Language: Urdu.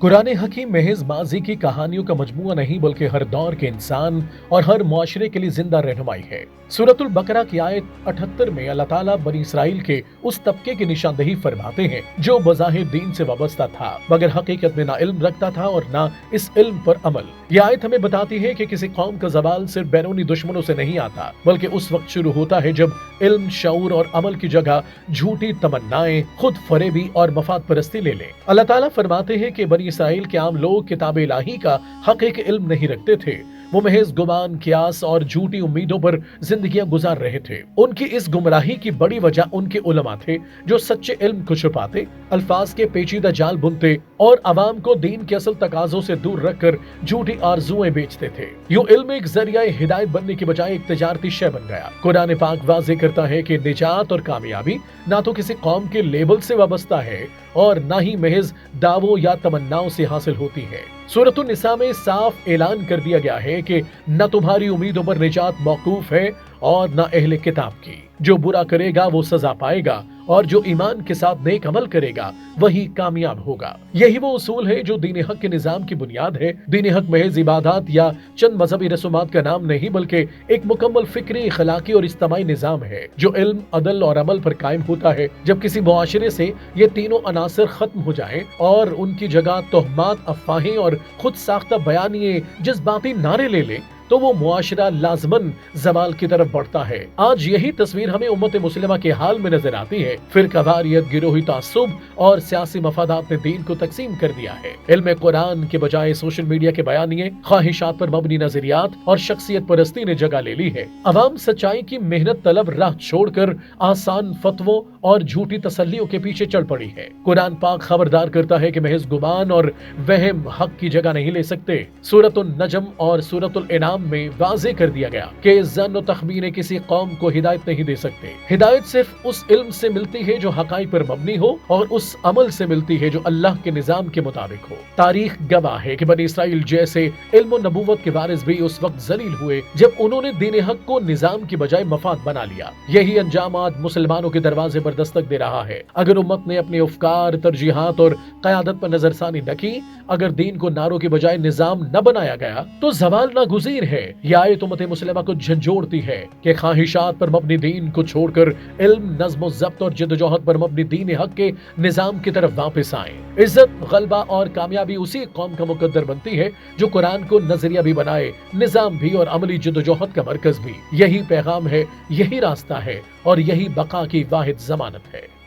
قرآن حکیم محض ماضی کی کہانیوں کا مجموعہ نہیں بلکہ ہر دور کے انسان اور ہر معاشرے کے لیے زندہ رہنمائی ہے۔ سورۃ البقرہ کی آیت 78 میں اللہ تعالیٰ بنی اسرائیل کے اس طبقے کی نشاندہی فرماتے ہیں جو بظاہر دین سے وابستہ تھا مگر حقیقت میں نہ علم رکھتا تھا اور نہ اس علم پر عمل۔ یہ آیت ہمیں بتاتی ہے کہ کسی قوم کا زوال صرف بیرونی دشمنوں سے نہیں آتا بلکہ اس وقت شروع ہوتا ہے جب علم، شعور اور عمل کی جگہ جھوٹی تمنائیں، خود فریبی اور مفاد پرستی لے لیں۔ اللہ تعالیٰ فرماتے ہیں کہ بنی اسرائیل کے عام لوگ کتاب الہی کا حقیقی علم نہیں رکھتے تھے، وہ محض گمان، قیاس اور جھوٹی امیدوں پر زندگیاں گزار رہے تھے۔ ان کی اس گمراہی کی بڑی وجہ ان کے علماء تھے جو سچے علم کو چھپاتے، الفاظ کے پیچیدہ جال بنتے اور عوام کو دین کے اصل تقاضوں سے دور رکھ کر جھوٹی آرزوئیں بیچتے تھے۔ یوں علم ایک ذریعہ ہدایت بننے کی بجائے ایک تجارتی شے بن گیا۔ قرآن پاک واضح کرتا ہے کہ نجات اور کامیابی نہ تو کسی قوم کے لیبل سے وابستہ ہے اور نہ ہی محض دعووں یا تمناؤں سے حاصل ہوتی ہے۔ سورۃ النساء میں صاف اعلان کر دیا گیا ہے کہ نہ تمہاری امیدوں پر نجات موقوف ہے اور نہ اہل کتاب کی۔ جو برا کرے گا وہ سزا پائے گا اور جو ایمان کے ساتھ نیک عمل کرے گا وہی کامیاب ہوگا۔ یہی وہ اصول ہے جو دین حق کے نظام کی بنیاد ہے۔ دین حق محض عبادات یا چند مذہبی رسومات کا نام نہیں بلکہ ایک مکمل فکری، اخلاقی اور اجتماعی نظام ہے جو علم، عدل اور عمل پر قائم ہوتا ہے۔ جب کسی معاشرے سے یہ تینوں عناصر ختم ہو جائیں اور ان کی جگہ تہمات، افواہیں اور خود ساختہ بیانیے، جذباتی نعرے لے لیں تو وہ معاشرہ لازماً زوال کی طرف بڑھتا ہے۔ آج یہی تصویر ہمیں امت مسلمہ کے حال میں نظر آتی ہے۔ فرقہ واریت، گروہی تعصب اور سیاسی مفادات نے دین کو تقسیم کر دیا ہے۔ علم قرآن کے بجائے سوشل میڈیا کے بیانیے، خواہشات پر مبنی نظریات اور شخصیت پرستی نے جگہ لے لی ہے۔ عوام سچائی کی محنت طلب راہ چھوڑ کر آسان فتووں اور جھوٹی تسلیوں کے پیچھے چل پڑی ہے۔ قرآن پاک خبردار کرتا ہے کہ محض گمان اور وہم حق کی جگہ نہیں لے سکتے۔ سورۃ النجم اور سورۃ الانعام میں واضح کر دیا گیا کہ ظن و تخمینے کسی قوم کو ہدایت نہیں دے سکتے۔ ہدایت صرف اس علم سے ملتی ہے جو حقائق پر مبنی ہو اور اس عمل سے ملتی ہے جو اللہ کے نظام کے مطابق ہو۔ تاریخ گواہ ہے کہ بنی اسرائیل جیسے علم و نبوت کے وارث بھی اس وقت ذلیل ہوئے جب انہوں نے دین حق کو نظام کی بجائے مفاد بنا لیا۔ یہی انجام آج مسلمانوں کے دروازے پر دستک دے رہا ہے۔ اگر امت نے اپنے افکار، ترجیحات اور قیادت پر نظر ثانی نہ کی، اگر دین کو نعروں کی بجائے نظام نہ بنایا گیا تو زوال ناگزیر ہے۔ یہ آیت امت مسلمہ کو جھنجھوڑتی ہے کہ خواہشات پر مبنی دین کو چھوڑ کر علم، نظم و ضبط اور جدوجہد پر مبنی دین حق کے نظام کی طرف واپس آئیں۔ عزت، غلبہ اور کامیابی اسی قوم کا مقدر بنتی ہے جو قرآن کو نظریہ بھی بنائے، نظام بھی اور عملی جدوجہد کا مرکز بھی۔ یہی پیغام ہے، یہی راستہ ہے اور یہی بقا کی واحد ضمانت ہے۔